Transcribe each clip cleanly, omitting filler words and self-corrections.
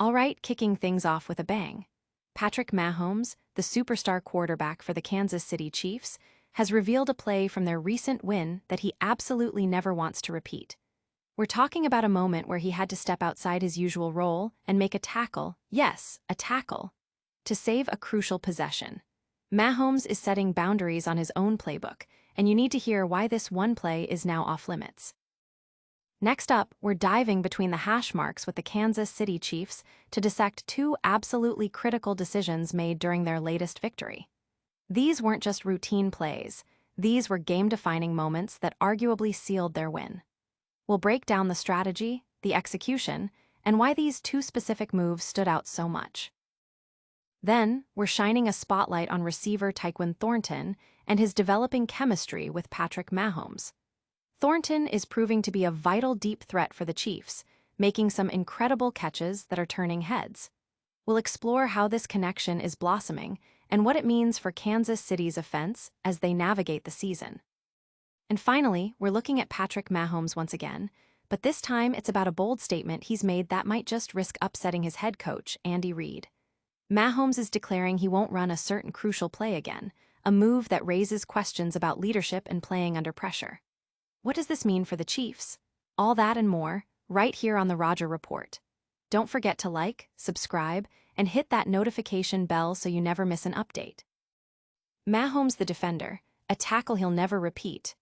All right, kicking things off with a bang. Patrick Mahomes, the superstar quarterback for the Kansas City Chiefs, has revealed a play from their recent win that he absolutely never wants to repeat. We're talking about a moment where he had to step outside his usual role and make a tackle, yes, a tackle, to save a crucial possession. Mahomes is setting boundaries on his own playbook, and you need to hear why this one play is now off limits. Next up, we're diving between the hash marks with the Kansas City Chiefs to dissect two absolutely critical decisions made during their latest victory. These weren't just routine plays, these were game-defining moments that arguably sealed their win. We'll break down the strategy, the execution, and why these two specific moves stood out so much. Then, we're shining a spotlight on receiver Tyquan Thornton and his developing chemistry with Patrick Mahomes. Thornton is proving to be a vital deep threat for the Chiefs, making some incredible catches that are turning heads. We'll explore how this connection is blossoming and what it means for Kansas City's offense as they navigate the season. And finally, we're looking at Patrick Mahomes once again, but this time it's about a bold statement he's made that might just risk upsetting his head coach, Andy Reid. Mahomes is declaring he won't run a certain crucial play again, a move that raises questions about leadership and playing under pressure. What does this mean for the Chiefs? All that and more, right here on the Roger Report. Don't forget to like, subscribe, and hit that notification bell so you never miss an update. Mahomes the defender, a tackle he'll never repeat.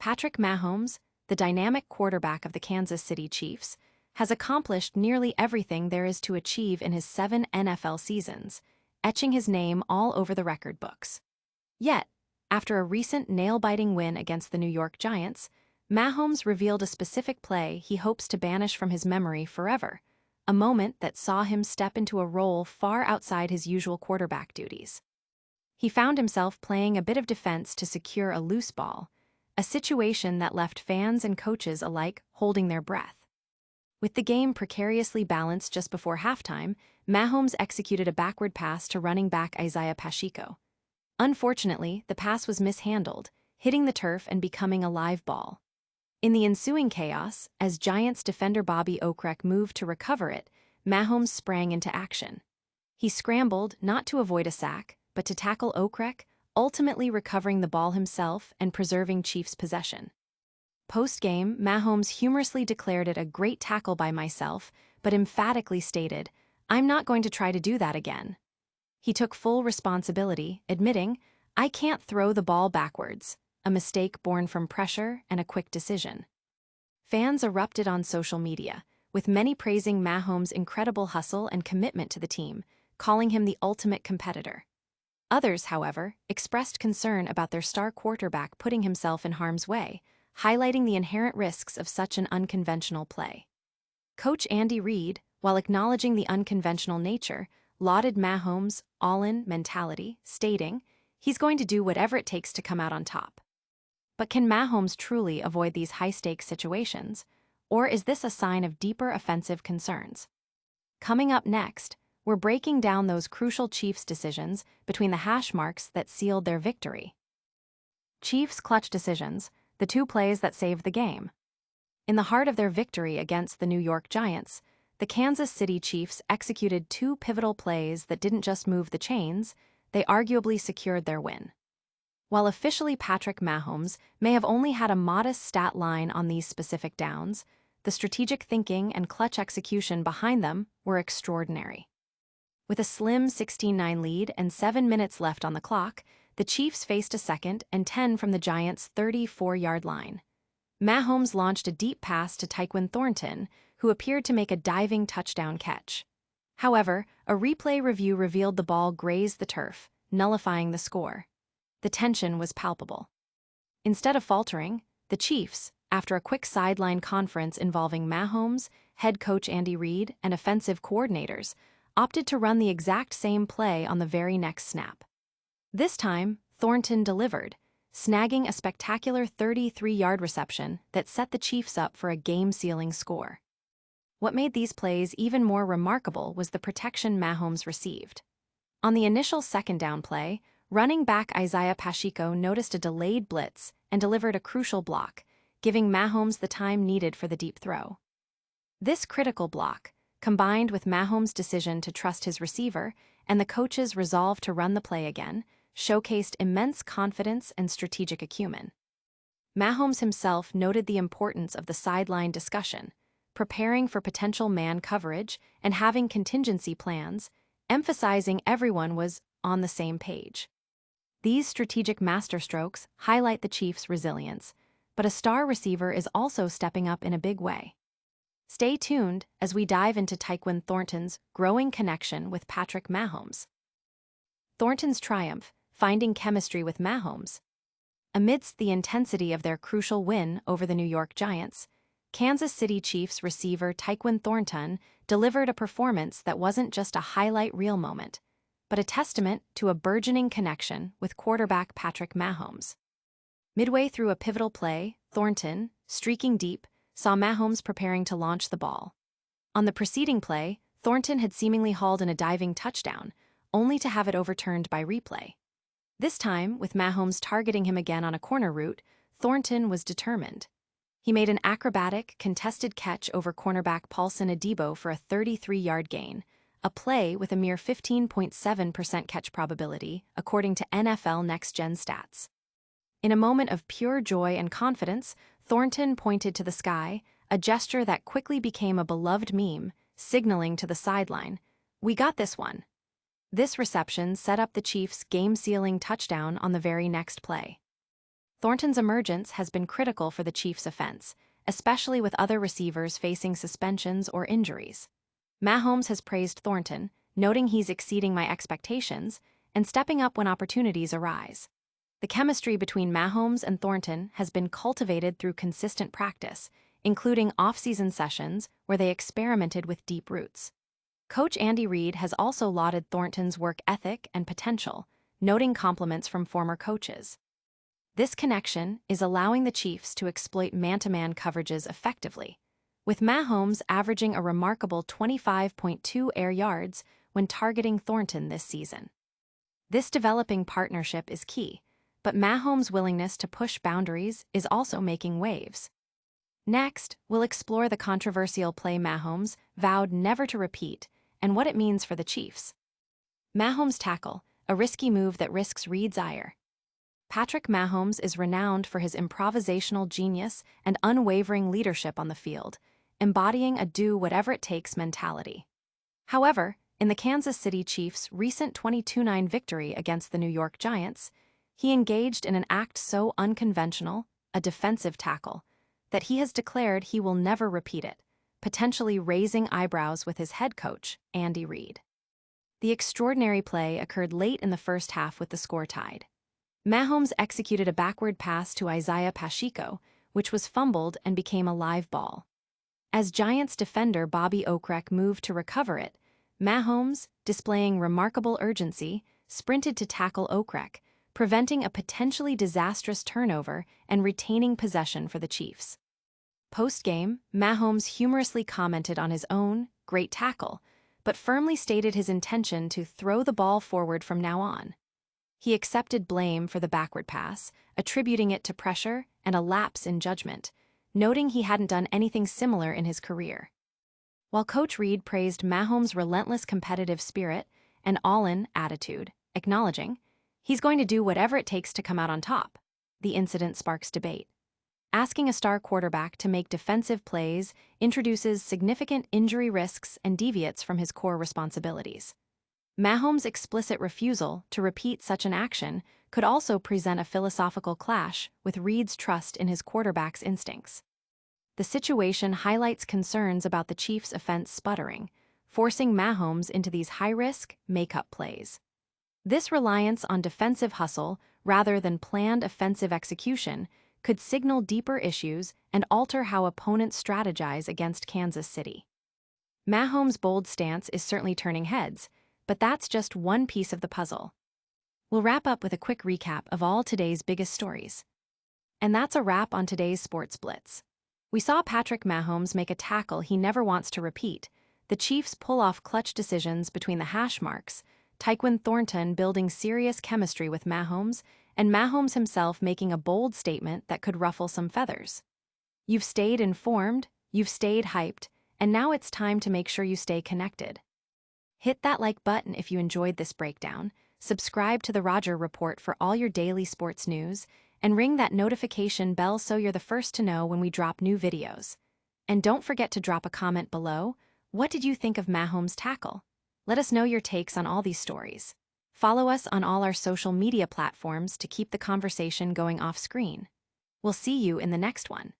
Patrick Mahomes, the dynamic quarterback of the Kansas City Chiefs, has accomplished nearly everything there is to achieve in his 7 NFL seasons, etching his name all over the record books. Yet, after a recent nail-biting win against the New York Giants, Mahomes revealed a specific play he hopes to banish from his memory forever, a moment that saw him step into a role far outside his usual quarterback duties. He found himself playing a bit of defense to secure a loose ball, a situation that left fans and coaches alike holding their breath. With the game precariously balanced just before halftime, Mahomes executed a backward pass to running back Isaiah Pacheco. Unfortunately, the pass was mishandled, hitting the turf and becoming a live ball. In the ensuing chaos, as Giants defender Bobby Okereke moved to recover it, Mahomes sprang into action. He scrambled not to avoid a sack, but to tackle Okereke, ultimately recovering the ball himself and preserving Chiefs' possession. Post-game, Mahomes humorously declared it a great tackle by myself, but emphatically stated, "I'm not going to try to do that again." He took full responsibility, admitting, "I can't throw the ball backwards," a mistake born from pressure and a quick decision. Fans erupted on social media, with many praising Mahomes' incredible hustle and commitment to the team, calling him the ultimate competitor. Others, however, expressed concern about their star quarterback putting himself in harm's way, highlighting the inherent risks of such an unconventional play. Coach Andy Reid, while acknowledging the unconventional nature, lauded Mahomes' all-in mentality, stating, "He's going to do whatever it takes to come out on top." But can Mahomes truly avoid these high-stakes situations, or is this a sign of deeper offensive concerns? Coming up next, we're breaking down those crucial Chiefs decisions between the hash marks that sealed their victory. Chiefs' clutch decisions, the two plays that saved the game. In the heart of their victory against the New York Giants, the Kansas City Chiefs executed two pivotal plays that didn't just move the chains, they arguably secured their win. While officially Patrick Mahomes may have only had a modest stat line on these specific downs, the strategic thinking and clutch execution behind them were extraordinary. With a slim 16-9 lead and 7 minutes left on the clock, the Chiefs faced a 2nd and 10 from the Giants' 34-yard line. Mahomes launched a deep pass to Tyquan Thornton, who appeared to make a diving touchdown catch. However, a replay review revealed the ball grazed the turf, nullifying the score. The tension was palpable. Instead of faltering, the Chiefs, after a quick sideline conference involving Mahomes, head coach Andy Reid, and offensive coordinators, opted to run the exact same play on the very next snap. This time, Thornton delivered, snagging a spectacular 33-yard reception that set the Chiefs up for a game-sealing score. What made these plays even more remarkable was the protection Mahomes received. On the initial 2nd down play, running back Isaiah Pacheco noticed a delayed blitz and delivered a crucial block, giving Mahomes the time needed for the deep throw. This critical block, combined with Mahomes' decision to trust his receiver and the coach's resolve to run the play again, showcased immense confidence and strategic acumen. Mahomes himself noted the importance of the sideline discussion, preparing for potential man coverage and having contingency plans, emphasizing everyone was on the same page. These strategic masterstrokes highlight the Chiefs' resilience, but a star receiver is also stepping up in a big way. Stay tuned as we dive into Tyquan Thornton's growing connection with Patrick Mahomes. Thornton's triumph, finding chemistry with Mahomes. Amidst the intensity of their crucial win over the New York Giants, Kansas City Chiefs receiver Tyquan Thornton delivered a performance that wasn't just a highlight reel moment, but a testament to a burgeoning connection with quarterback Patrick Mahomes. Midway through a pivotal play, Thornton, streaking deep, saw Mahomes preparing to launch the ball. On the preceding play, Thornton had seemingly hauled in a diving touchdown, only to have it overturned by replay. This time, with Mahomes targeting him again on a corner route, Thornton was determined. He made an acrobatic, contested catch over cornerback Paulson Adebo for a 33-yard gain, a play with a mere 15.7% catch probability, according to NFL Next Gen stats. In a moment of pure joy and confidence, Thornton pointed to the sky, a gesture that quickly became a beloved meme, signaling to the sideline, "We got this one." This reception set up the Chiefs' game-sealing touchdown on the very next play. Thornton's emergence has been critical for the Chiefs' offense, especially with other receivers facing suspensions or injuries. Mahomes has praised Thornton, noting he's exceeding my expectations and stepping up when opportunities arise. The chemistry between Mahomes and Thornton has been cultivated through consistent practice, including off-season sessions where they experimented with deep routes. Coach Andy Reid has also lauded Thornton's work ethic and potential, noting compliments from former coaches. This connection is allowing the Chiefs to exploit man-to-man coverages effectively, with Mahomes averaging a remarkable 25.2 air yards when targeting Thornton this season. This developing partnership is key, but Mahomes' willingness to push boundaries is also making waves. Next, we'll explore the controversial play Mahomes vowed never to repeat and what it means for the Chiefs. Mahomes' tackle, a risky move that risks Reid's ire. Patrick Mahomes is renowned for his improvisational genius and unwavering leadership on the field, embodying a do-whatever-it-takes mentality. However, in the Kansas City Chiefs' recent 22-9 victory against the New York Giants, he engaged in an act so unconventional, a defensive tackle, that he has declared he will never repeat it, potentially raising eyebrows with his head coach, Andy Reid. The extraordinary play occurred late in the first half with the score tied. Mahomes executed a backward pass to Isaiah Pacheco, which was fumbled and became a live ball. As Giants defender Bobby Okereke moved to recover it, Mahomes, displaying remarkable urgency, sprinted to tackle Okereke, preventing a potentially disastrous turnover and retaining possession for the Chiefs. Post-game, Mahomes humorously commented on his own great tackle, but firmly stated his intention to throw the ball forward from now on. He accepted blame for the backward pass, attributing it to pressure and a lapse in judgment, noting he hadn't done anything similar in his career. While Coach Reid praised Mahomes' relentless competitive spirit and all-in attitude, acknowledging, "He's going to do whatever it takes to come out on top," the incident sparks debate. Asking a star quarterback to make defensive plays introduces significant injury risks and deviates from his core responsibilities. Mahomes' explicit refusal to repeat such an action could also present a philosophical clash with Reid's trust in his quarterback's instincts. The situation highlights concerns about the Chiefs' offense sputtering, forcing Mahomes into these high-risk, make-up plays. This reliance on defensive hustle rather than planned offensive execution could signal deeper issues and alter how opponents strategize against Kansas City. Mahomes' bold stance is certainly turning heads, but that's just one piece of the puzzle. We'll wrap up with a quick recap of all today's biggest stories. And that's a wrap on today's Sports Blitz. We saw Patrick Mahomes make a tackle he never wants to repeat, the Chiefs pull off clutch decisions between the hash marks, Tyquan Thornton building serious chemistry with Mahomes, and Mahomes himself making a bold statement that could ruffle some feathers. You've stayed informed, you've stayed hyped, And now it's time to make sure you stay connected. Hit that like button if you enjoyed this breakdown, subscribe to the Roger Report for all your daily sports news, and ring that notification bell so you're the first to know when we drop new videos. And don't forget to drop a comment below. What did you think of Mahomes' tackle? Let us know your takes on all these stories. Follow us on all our social media platforms to keep the conversation going off screen. We'll see you in the next one.